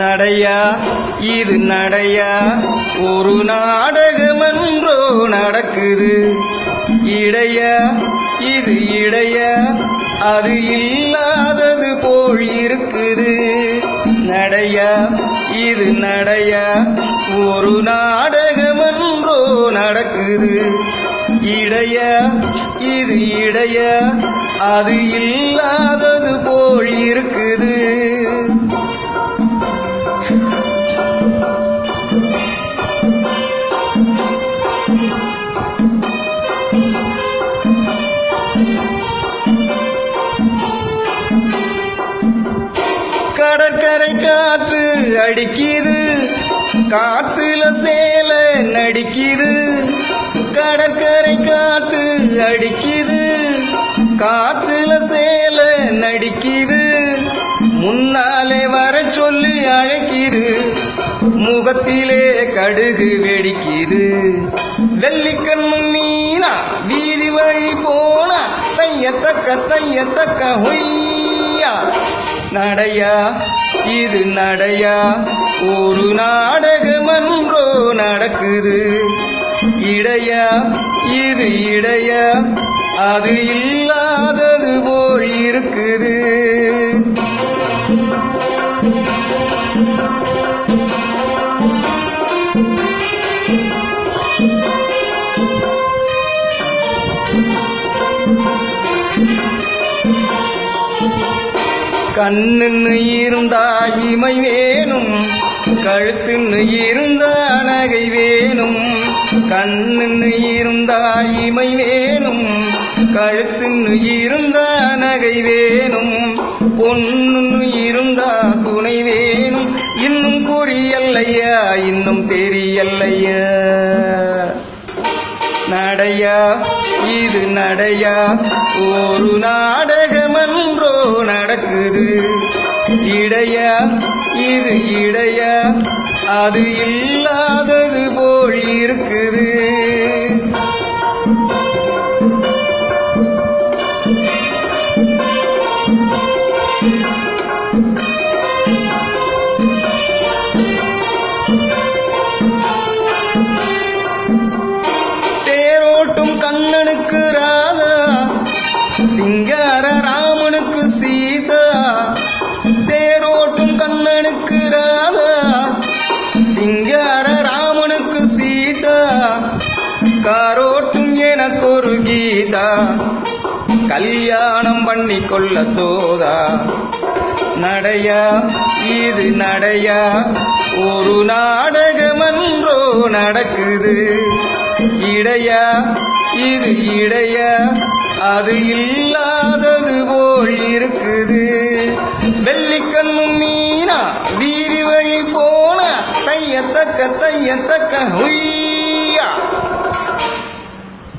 நடையா இது நடையா, ஒரு நாடகமன்றோ நடக்குது. இடையா இது இடையா, அது இல்லாதது போல் இருக்குது. நடையா இது நடையா, ஒரு நாடகமன்றோ நடக்குது. இடையா இது இடையா, அது இல்லாதது போல் இருக்குது. கடற்கரை காற்று அடிக்குது, காத்துல சேல நடிக்குது. கடற்கரை காற்று அடிக்குது, காத்துல சேல நடிக்குது. முன்னாலே வர சொல்லி அழைக்குது, முகத்திலே கடுகு வெடிக்குது. வெள்ளிக்கண்ணு மீனா வீதி வழி போனா, தையத்தக்க ஹொய்யா. நடையா இது நடையா, ஒரு நாடகமன்றோ நடக்குது. இடையா இது இடையா, அது இல்லாதது போல் இருக்குது. கண்ணுன்னு இருந்தா இமை வேணும், கழுத்துன்னு இருந்தா நகை வேணும். கண்ணுன்னு இருந்தா இமை வேணும், கழுத்துன்னு இருந்தா நகை வேணும். பொண்ணுன்னு இருந்தா துணை வேணும். இன்னும் புரியல்லையா, இன்னும் தெரியல்லையா. நடையா இது நடையா, ஒரு நாடகமன்றோ நடக்குது. இடையா இது இடையா, அது இல்லாதது போல் இருக்குது. தேரோட்டும் கண்ணனுக்கு ராதா, சிங்கார ராமனுக்கு சீதா. தேரோட்டும் கண்ணனுக்கு ராதா, சிங்கார ராமனுக்கு சீதா. காரோட்டும் எனக்கு ஒரு கீதா, கல்யாணம் பண்ணி கொள்ள தோதா. நடையா இது நடையா, ஒரு நாடகமன்றோ நடக்குது. இடையா இது இடையா, அது இல்லாதது போல் இருக்குது. வெள்ளிக்கண்ணு மீனா வீதி வழி போனா, தையத்தக்க ஹொய்யா.